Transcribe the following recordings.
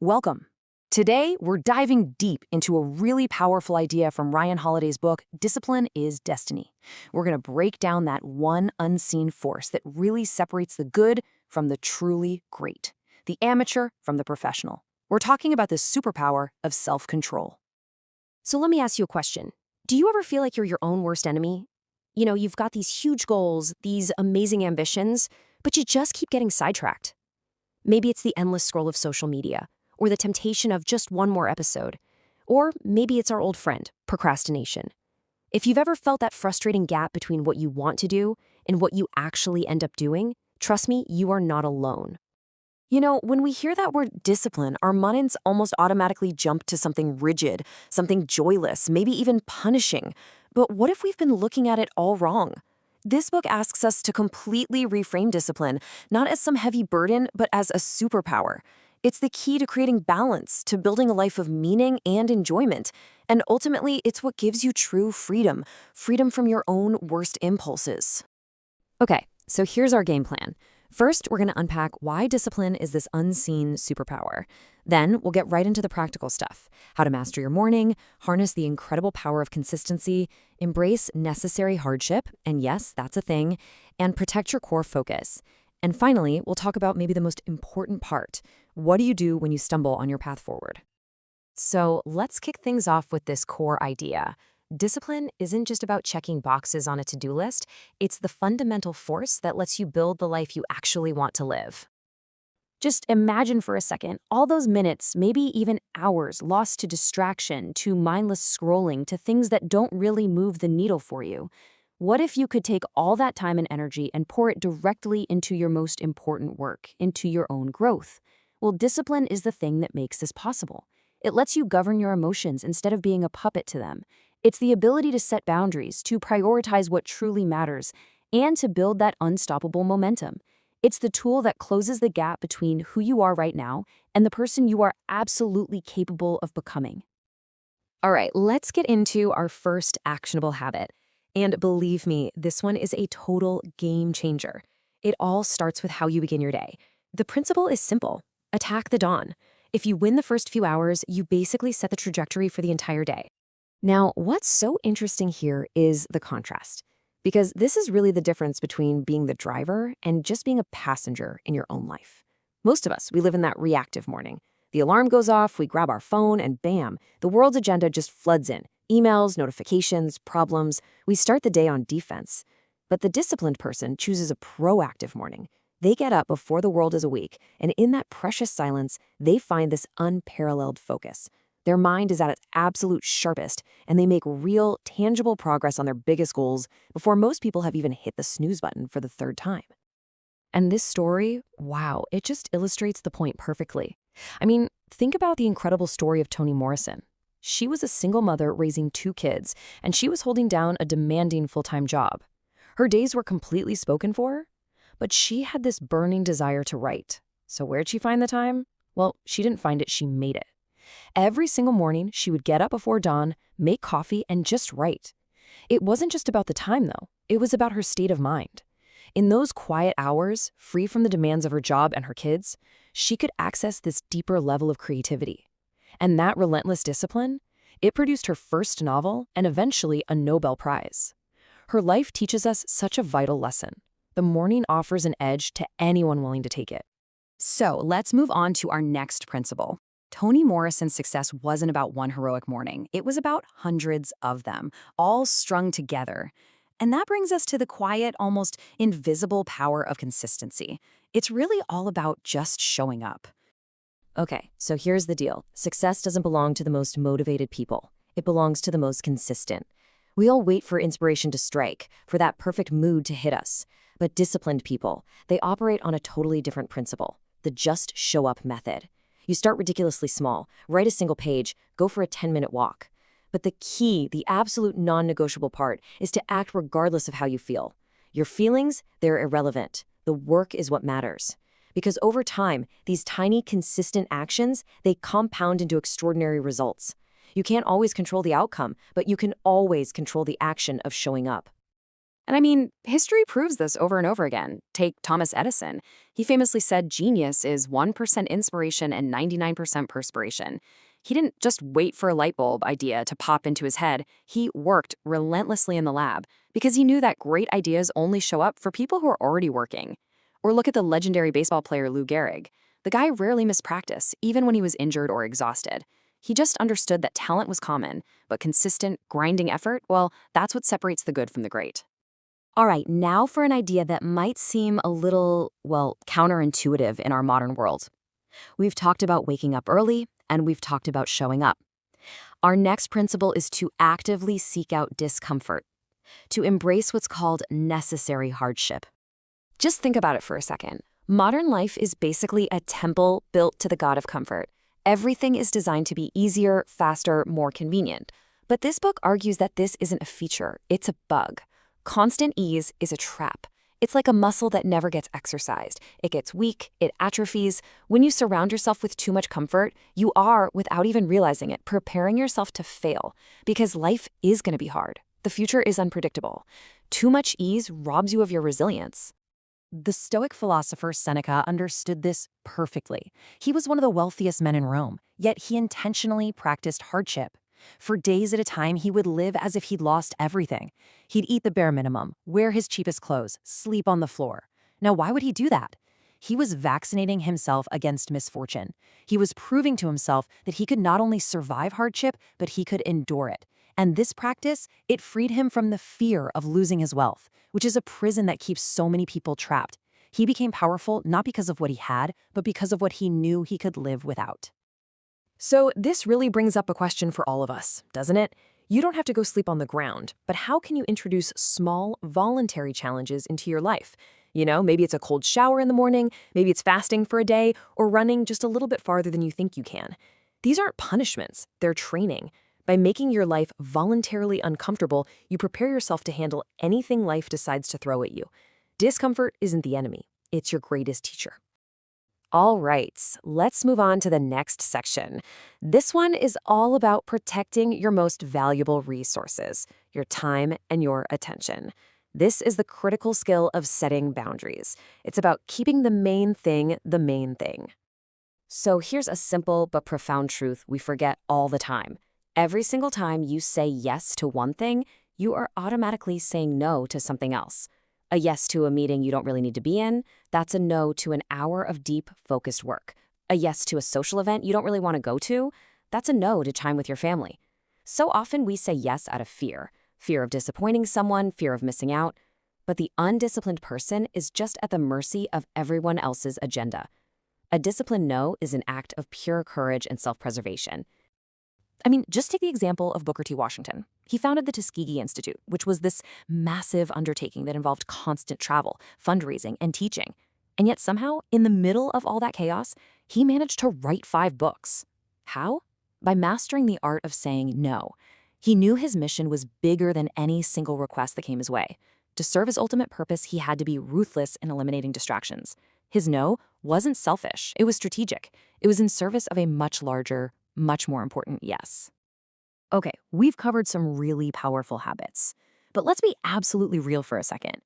Welcome. Today, we're diving deep into a really powerful idea from Ryan Holiday's book, Discipline is Destiny. We're going to break down that one unseen force that really separates the good from the truly great, the amateur from the professional. We're talking about the superpower of self-control. So let me ask you a question. Do you ever feel like you're your own worst enemy? You've got these huge goals, these amazing ambitions, but you just keep getting sidetracked. Maybe it's the endless scroll of social media, or the temptation of just one more episode. Or maybe it's our old friend, procrastination. If you've ever felt that frustrating gap between what you want to do and what you actually end up doing, trust me, you are not alone. When we hear that word discipline, our minds almost automatically jump to something rigid, something joyless, maybe even punishing. But what if we've been looking at it all wrong? This book asks us to completely reframe discipline, not as some heavy burden, but as a superpower. It's the key to creating balance, to building a life of meaning and enjoyment. And ultimately, it's what gives you true freedom, freedom from your own worst impulses. Okay, so here's our game plan. First, we're going to unpack why discipline is this unseen superpower. Then, we'll get right into the practical stuff: how to master your morning, harness the incredible power of consistency, embrace necessary hardship, and yes, that's a thing, and protect your core focus. And finally, we'll talk about maybe the most important part. What do you do when you stumble on your path forward? So let's kick things off with this core idea. Discipline isn't just about checking boxes on a to-do list. It's the fundamental force that lets you build the life you actually want to live. Just imagine for a second all those minutes, maybe even hours, lost to distraction, to mindless scrolling, to things that don't really move the needle for you. What if you could take all that time and energy and pour it directly into your most important work, into your own growth? Well, discipline is the thing that makes this possible. It lets you govern your emotions instead of being a puppet to them. It's the ability to set boundaries, to prioritize what truly matters, and to build that unstoppable momentum. It's the tool that closes the gap between who you are right now and the person you are absolutely capable of becoming. All right, let's get into our first actionable habit. And believe me, this one is a total game changer. It all starts with how you begin your day. The principle is simple. Attack the dawn. If you win the first few hours, you basically set the trajectory for the entire day. Now, what's so interesting here is the contrast, because this is really the difference between being the driver and just being a passenger in your own life. Most of us, we live in that reactive morning. The alarm goes off, we grab our phone, and bam, the world's agenda just floods in. Emails, notifications, problems. We start the day on defense. But the disciplined person chooses a proactive morning. They get up before the world is awake, and in that precious silence, they find this unparalleled focus. Their mind is at its absolute sharpest, and they make real, tangible progress on their biggest goals before most people have even hit the snooze button for the third time. And this story, wow, it just illustrates the point perfectly. I mean, think about the incredible story of Toni Morrison. She was a single mother raising 2 kids, and she was holding down a demanding full-time job. Her days were completely spoken for, but she had this burning desire to write. So where'd she find the time? Well, she didn't find it, she made it. Every single morning, she would get up before dawn, make coffee, and just write. It wasn't just about the time, though. It was about her state of mind. In those quiet hours, free from the demands of her job and her kids, she could access this deeper level of creativity. And that relentless discipline, it produced her first novel and eventually a Nobel Prize. Her life teaches us such a vital lesson. The morning offers an edge to anyone willing to take it. So let's move on to our next principle. Toni Morrison's success wasn't about one heroic morning. It was about hundreds of them, all strung together. And that brings us to the quiet, almost invisible power of consistency. It's really all about just showing up. Okay, so here's the deal. Success doesn't belong to the most motivated people. It belongs to the most consistent. We all wait for inspiration to strike, for that perfect mood to hit us. But disciplined people, they operate on a totally different principle, the just show up method. You start ridiculously small, write a single page, go for a 10-minute walk. But the key, the absolute non-negotiable part, is to act regardless of how you feel. Your feelings, they're irrelevant. The work is what matters. Because over time, these tiny, consistent actions, they compound into extraordinary results. You can't always control the outcome, but you can always control the action of showing up. And I mean, history proves this over and over again. Take Thomas Edison. He famously said genius is 1% inspiration and 99% perspiration. He didn't just wait for a light bulb idea to pop into his head. He worked relentlessly in the lab because he knew that great ideas only show up for people who are already working. Or look at the legendary baseball player Lou Gehrig. The guy rarely missed practice, even when he was injured or exhausted. He just understood that talent was common, but consistent, grinding effort, well, that's what separates the good from the great. All right, now for an idea that might seem a little, well, counterintuitive in our modern world. We've talked about waking up early, and we've talked about showing up. Our next principle is to actively seek out discomfort, to embrace what's called necessary hardship. Just think about it for a second. Modern life is basically a temple built to the god of comfort. Everything is designed to be easier, faster, more convenient. But this book argues that this isn't a feature, it's a bug. Constant ease is a trap. It's like a muscle that never gets exercised. It gets weak, it atrophies. When you surround yourself with too much comfort, you are, without even realizing it, preparing yourself to fail. Because life is going to be hard. The future is unpredictable. Too much ease robs you of your resilience. The Stoic philosopher Seneca understood this perfectly. He was one of the wealthiest men in Rome, yet he intentionally practiced hardship. For days at a time, he would live as if he'd lost everything. He'd eat the bare minimum, wear his cheapest clothes, sleep on the floor. Now, why would he do that? He was vaccinating himself against misfortune. He was proving to himself that he could not only survive hardship, but he could endure it. And this practice, it freed him from the fear of losing his wealth, which is a prison that keeps so many people trapped. He became powerful not because of what he had, but because of what he knew he could live without. So this really brings up a question for all of us, doesn't it? You don't have to go sleep on the ground, but how can you introduce small, voluntary challenges into your life? You know, maybe it's a cold shower in the morning, maybe it's fasting for a day, or running just a little bit farther than you think you can. These aren't punishments, they're training. By making your life voluntarily uncomfortable, you prepare yourself to handle anything life decides to throw at you. Discomfort isn't the enemy, it's your greatest teacher. All right, let's move on to the next section. This one is all about protecting your most valuable resources, your time and your attention. This is the critical skill of setting boundaries. It's about keeping the main thing the main thing. So here's a simple but profound truth we forget all the time. Every single time you say yes to one thing, you are automatically saying no to something else. A yes to a meeting you don't really need to be in, that's a no to an hour of deep, focused work. A yes to a social event you don't really want to go to, that's a no to time with your family. So often we say yes out of fear. Fear of disappointing someone, fear of missing out. But the undisciplined person is just at the mercy of everyone else's agenda. A disciplined no is an act of pure courage and self-preservation. I mean, just take the example of Booker T. Washington. He founded the Tuskegee Institute, which was this massive undertaking that involved constant travel, fundraising, and teaching. And yet somehow, in the middle of all that chaos, he managed to write 5 books. How? By mastering the art of saying no. He knew his mission was bigger than any single request that came his way. To serve his ultimate purpose, he had to be ruthless in eliminating distractions. His no wasn't selfish, it was strategic. It was in service of a much larger, much more important yes. Okay, we've covered some really powerful habits. But let's be absolutely real for a second.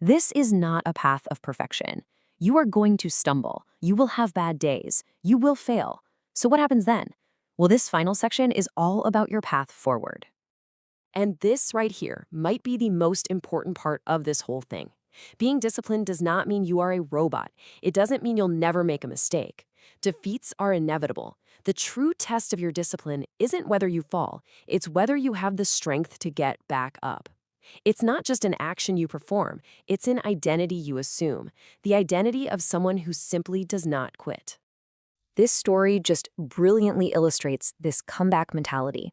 This is not a path of perfection. You are going to stumble. You will have bad days. You will fail. So what happens then? Well, this final section is all about your path forward. And this right here might be the most important part of this whole thing. Being disciplined does not mean you are a robot. It doesn't mean you'll never make a mistake. Defeats are inevitable. The true test of your discipline isn't whether you fall, it's whether you have the strength to get back up. It's not just an action you perform, it's an identity you assume, the identity of someone who simply does not quit. This story just brilliantly illustrates this comeback mentality.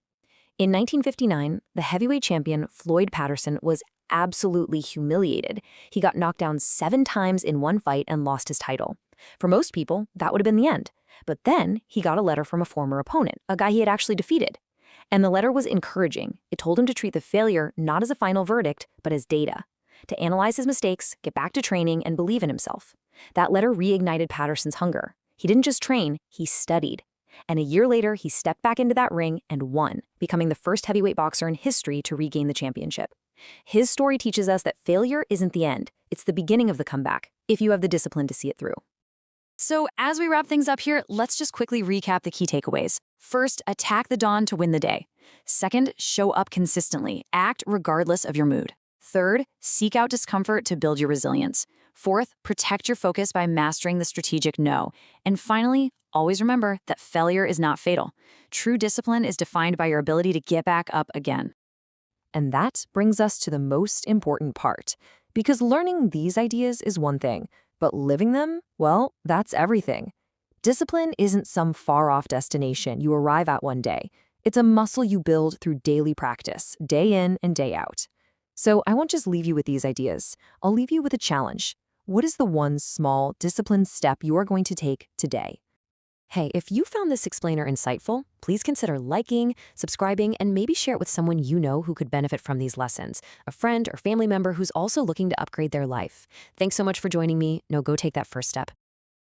In 1959, the heavyweight champion Floyd Patterson was absolutely humiliated. He got knocked down 7 times in one fight and lost his title. For most people, that would have been the end. But then he got a letter from a former opponent, a guy he had actually defeated. And the letter was encouraging. It told him to treat the failure not as a final verdict, but as data. To analyze his mistakes, get back to training, and believe in himself. That letter reignited Patterson's hunger. He didn't just train, he studied. And a year later, he stepped back into that ring and won, becoming the first heavyweight boxer in history to regain the championship. His story teaches us that failure isn't the end. It's the beginning of the comeback, if you have the discipline to see it through. So as we wrap things up here, let's just quickly recap the key takeaways. First, attack the dawn to win the day. Second, show up consistently. Act regardless of your mood. Third, seek out discomfort to build your resilience. Fourth, protect your focus by mastering the strategic no. And finally, always remember that failure is not fatal. True discipline is defined by your ability to get back up again. And that brings us to the most important part. Because learning these ideas is one thing, but living them, well, that's everything. Discipline isn't some far-off destination you arrive at one day. It's a muscle you build through daily practice, day in and day out. So I won't just leave you with these ideas. I'll leave you with a challenge. What is the one small, disciplined step you are going to take today? Hey, if you found this explainer insightful, please consider liking, subscribing, and maybe share it with someone you know who could benefit from these lessons, a friend or family member who's also looking to upgrade their life. Thanks so much for joining me. Now go take that first step.